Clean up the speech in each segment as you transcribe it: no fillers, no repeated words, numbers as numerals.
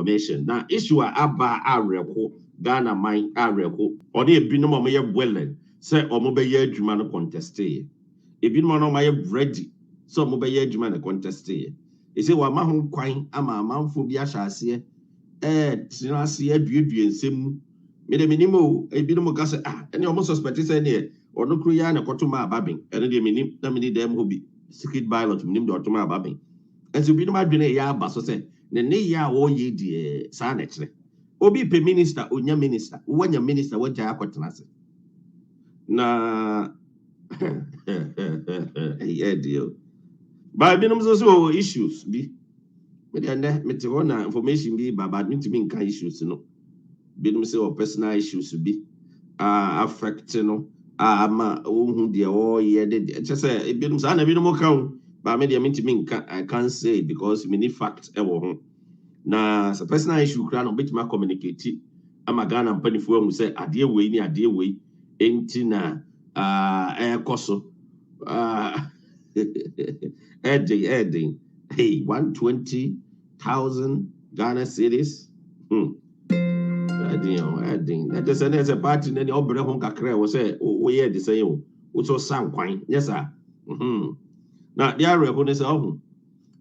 information. Now, issue aba areko Ghana mine areko or the binum of my willing say or mobile juman contest. If you know my ready, so mobile juman contest. You say, well, my home quine, I'm a man for Biasha. Tinasi beauty and sim. Made a minimo, a bit of gas, and you almost suspect is any or no Korean or Kotuma babbing, and the minim, the many them will be secret ballot, minim or Toma babbing. And so be no been a ya basso said, the ne ya wo ye dear, sanity. Obi pe minister, unya minister, when your minister went to Aquatanasi. Na, yeah, deal. But I've also issues be. And that information be about me to mean issues, you know. Be say or personal issues be affecting no ma who dear oh yeah just say it be no sana be no count but me dey mean to mean I can't say because many facts e wo ho na so personal issue kra no bit ma communicate ama Ghana mpanifo mu say ade we ni ade we enti na koso adding hey 120,000 Ghana cedis adding that is a party then the obre hon kakra we say we hear the say o so san kwan yes sir na dia re ho ne say oh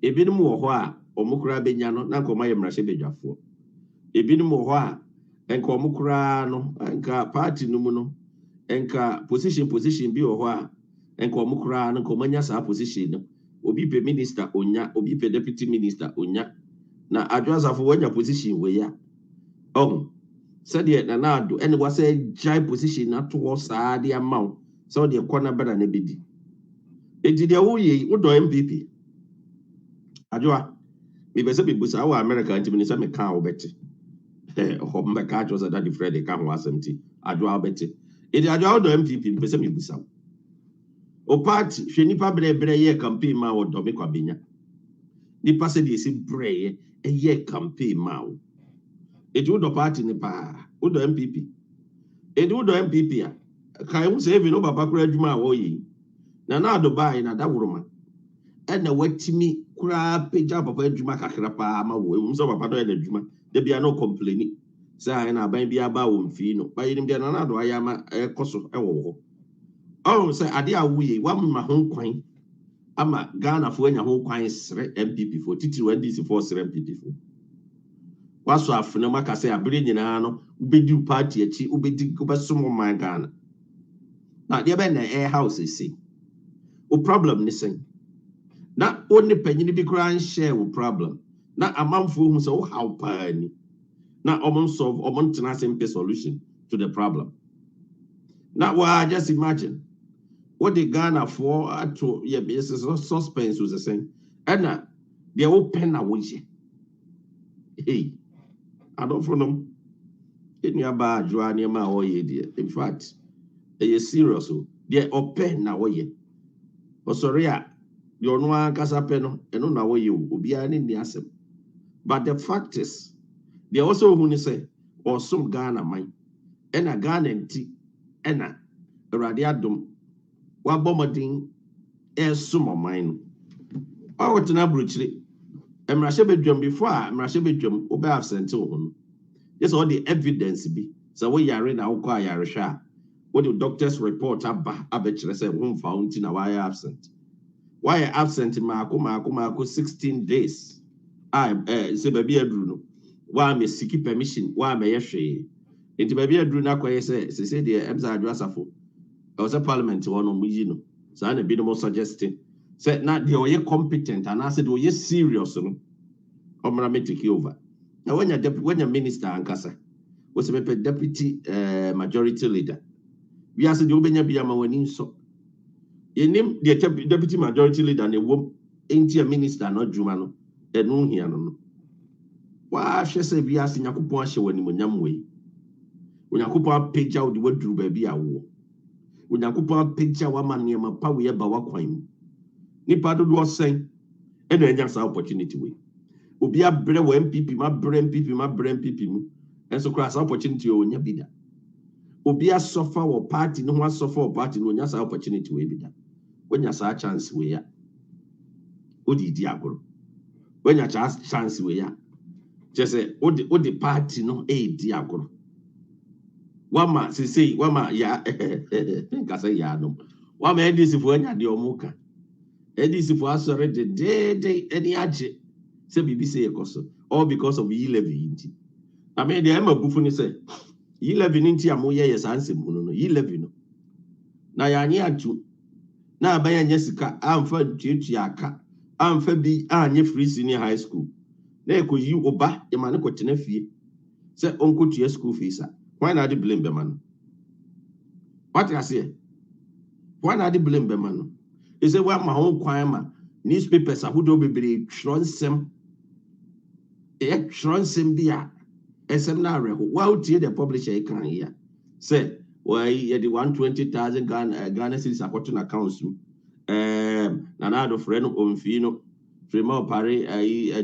ebinim wo ho a omukura benya no na nkoma yemra hye bedwafo ebinim wo ho a enka omukura no enka party no mu no enka position bi wo ho a enka omukura no nkoma nya sa position no obi pe minister onya obi pe deputy minister onya na Adwoa for wanya position we ya said yet na Addo and was a giant position not towards the amount so the corner better than a bidi it did the way would do MPP Adwoa me be say be busa our America and me say me can betty home the catch was that the Freddy can was empty Adwoa betty it Adwoa do MPP be say me busa o party hwe nipa bre ye campaign ma wo do me kwabenya nipa say dey say bre ye campaign ma wo it would party ni pa would MPP it would MPP a kai mu say even no papa kura adwuma a wo yi na Addo buy na da woroma e na watimi kura peja papa adwuma kakra pa ma wo mu so papa do na adwuma de bia no complain say na ban bia ba wo mfi no ba yinim bia na Addo ayama ekoso e wo ho say ade a wo yi wa ma ho kwan ama Ghana fo anya ho kwan sere MPP fo titiri wa DC fo sere MPP fo waso afuna maka say abere nyina no ubedi party achi ubedi obesomo man Ghana na dia be na air house say o problem ni sen na oni panyini bi kran share o problem na amanfo hu say o how pani na omon solve omon tena simple solution to the problem na wa just imagine what the Ghana for to yeah business suspense was the same and na they open na woje hey I don't for them. In your bad, you are near my way, dear. In fact, a serious. They're open now, ye. Oh, sorry, you're no one casapeno, and no way you will be an in the asset. But the fact is, they also who say, or some Ghana mine, and a Ghana and tea, and a radiadum, what bombarding, some of mine. I want to know, Bruchly. I'm Rashabedrum before I'm Rashabedrum, Oba absent to him. Yes, all the evidence be. So we are in our Yarisha. What the doctor's report about say won't found in why absent. Why absent in Marco 16 days? I say baby Bruno. Why me seek permission? Why may I say? Into baby Bruno say the Emsa Adwoa I was a parliament one on Mujino. So I'm a bit more suggesting. Said not the way competent and I said, well, yes, serious. I'm going to take you over. Now, when you're minister and Kasa was a deputy majority leader, we asked the Obenya Biama when in so. You name the deputy majority leader and a woman ain't a minister, not Jumano, and no here. Why, she said, we asked Yakupon when you way. When Yakupa page out the word drew baby a war. When Yakupa picture one man near my power, we have our coin. Nipa do was saying, and then just opportunity way. Obi a bre wo MPP ma bre MPP mu. And so cross opportunity o nya bida. Obi a suffer wo party no one suffer wo party no nya sa opportunity we bida. When ya sa chance we ya. Odi di agoro. When ya chance we ya. just say what the party no diagoro wama say wama ya think I say ya no wama edisi for anya de omuka edisi for asore de any age say bibi say ekoso all because of E11 inti I mean the am abufu ni say E11 inti amoye yes ansem no E11 no na ya anye atu na abaya nya sika amfa tuatu aka amfa bi anye free senior high school na ekoyi oba e ma ne ko tena fie say onko tua school fees why not the blame be man what I say why not the blame be man is say why my own kwama newspapers ahodo bebre tronsem bia esem na reho why tie the publisher kan here say why the 120,000 Ghana cedis account accounts na na do friend omfi no frema pare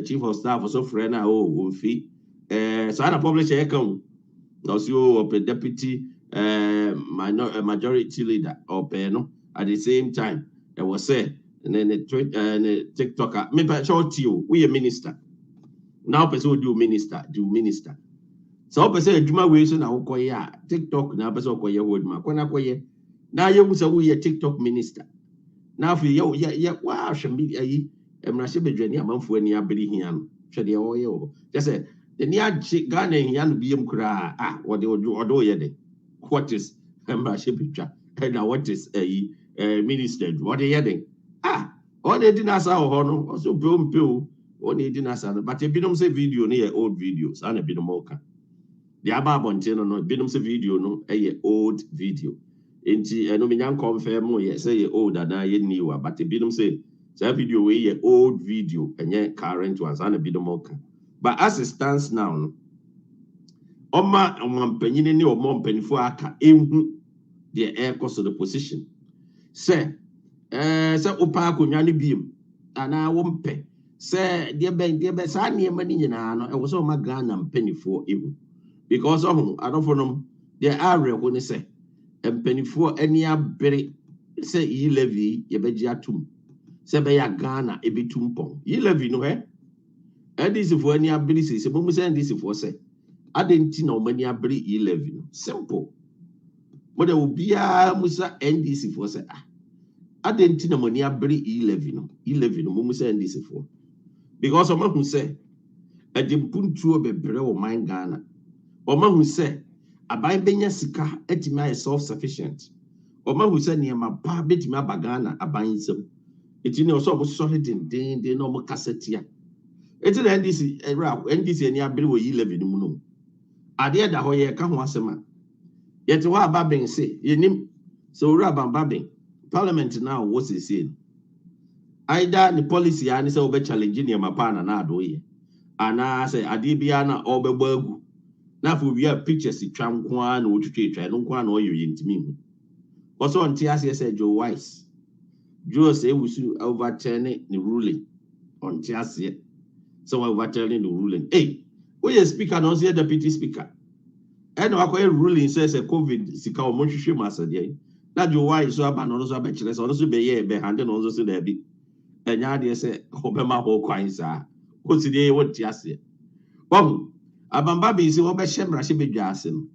chief of staff so friend na omfi so na publisher kan also of a deputy majority leader or no at the same time it was said and then the TikToker me short you we a minister now person do minister so person adwuma we so na ukoye TikTok na person ukoye wodma kwana koye na yewu say we a TikTok minister na fi ye wa hwembi ayi emrahye bedwani amanfo ani abere hia no hwe de oye o just say the near Ghana yan be kra what they do ye what is emrahye bedwa and what is a minister what they yeding all they didn't answer no also peo all they didn't answer but if you say video near old videos and a bit more the ababonte no binum say video no a old video enti eno me nyan confirm ye say old and ye new but binum say video we old video and current ones and a bit more but as it stands now oma panyine ni omo mpanifo aka ehu the air cost of the position say opa akonwa ne biem ana wo mpe say de be sa ne mani nyina no e wo so ma Ghana mpanifo ehu because adofo the area ko ne say mpanifo ani abere say E11 ye beji atum say be ya Ghana e betum pon E11 no he this for any ability say mo say this for say adenti na omani abere E11 simple mo de obia musa NDC for say adenti na money abere E11 mo say NDC for because o ma hu say adimpuntuo bebre o man Ghana o ma hu say aban benya sika etima self sufficient o ma hu say niam ba betima bagana aban nsem etini o so mo solid den no mo kasetia eti na NDC ani abere wo E11 mu no ade da ho ye ka ho asema yete wa baben se yenim so ura baben parliament now what is saying either the policy ani say obe challenge ni mapa na ado ye ana say ade bia na obegbo agu na for we pictures twa nko a na otwetwa no nko a na oyo yentimi hu also on TSS say Joe Wise Joe say we should overturn the ruling on TSS so overturning the ruling we speaker no say deputy speaker and akwa ruling says a COVID sika o mo hwehwe masade na Joe Wise so aba no so aba kire so so be ye be hande no so da bi enya de say obema ho kwan sa o si de wo TSS abamba bi si wo be hye mrahye bedwa ase no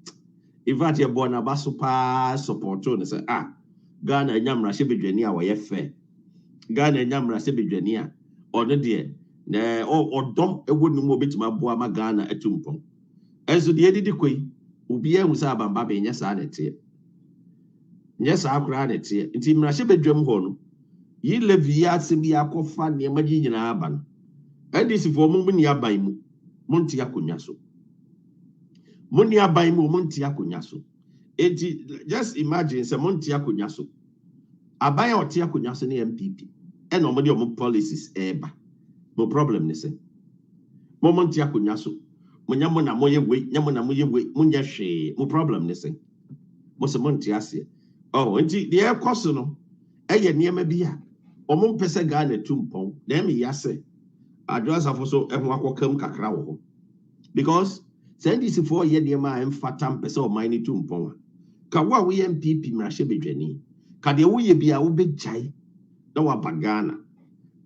ifat ye bo na baso pa support no say Ghana enya mrahye bedwani a wo ye fe Ghana enya mrahye bedwani a ono de na odom ewo ni mo betima bo ama Ghana atumpon enso de edidi koi obi ehu say abamba be nya sa na tie nya sa akura na tie nti mrahye bedwam ho no yi levi ya se bi akofa ne maji nyina aba no ndisi fo mo ni aban mu monti akonya so moni aban mu monti akonya so enti just imagine say monti akonya so aban a oti akonya so ne NPP e no mo de mo policies eba mo problem ne say mo monti akonya so mo nyamo na mo ye we nyamo na mo ye we mo nya hwe mo problem ne say mo se monti ase enti de e koso no e ye niam bi a o mo pese Ghana tumpon na me yase Adwoa so ehun akokam kakra wo ho because send this for year de ma emfatam pese o man ni tumpon ka wo we MPP mrahye bedwani ka de wo ye bia wo begtai na wa bagana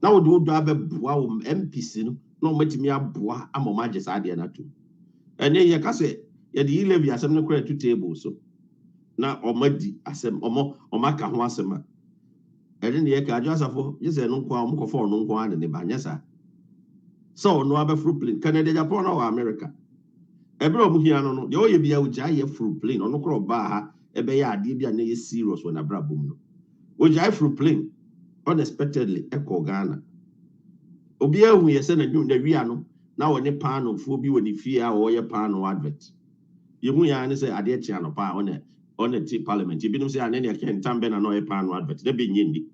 na wo do abeboa wo MPs no no matimi aboa amoma je saa de na to ene ye ka se ye de levy asem no kra to table so na omadi asem omaka ho asem a ene ne ye ka adwo asafo ye se no nko a omkofo no nko a ne ba nya sa so no abafru plane Canada Japan or America ebro mu hia no de oye bia uja ye fru plane ono kro ba ha ebe ya ade bia na ye serious when abrabom no uja fru plane unexpectedly eko Ghana obi ahu ye se na wia no na woni paano fo bi woni fie a wo ye paano advert ye hu ya ne se ade chia no pa on ti parliament bi no se ane ne ken tambe na no ye paano advert de be nyindi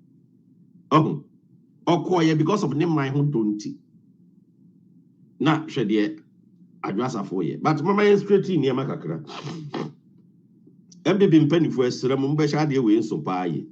oh okoye because of ne man ho donti na hwede adwasa for ye but mama yen straight in ye makakra MPP mpanifo esrem mbehya de we nso pa ye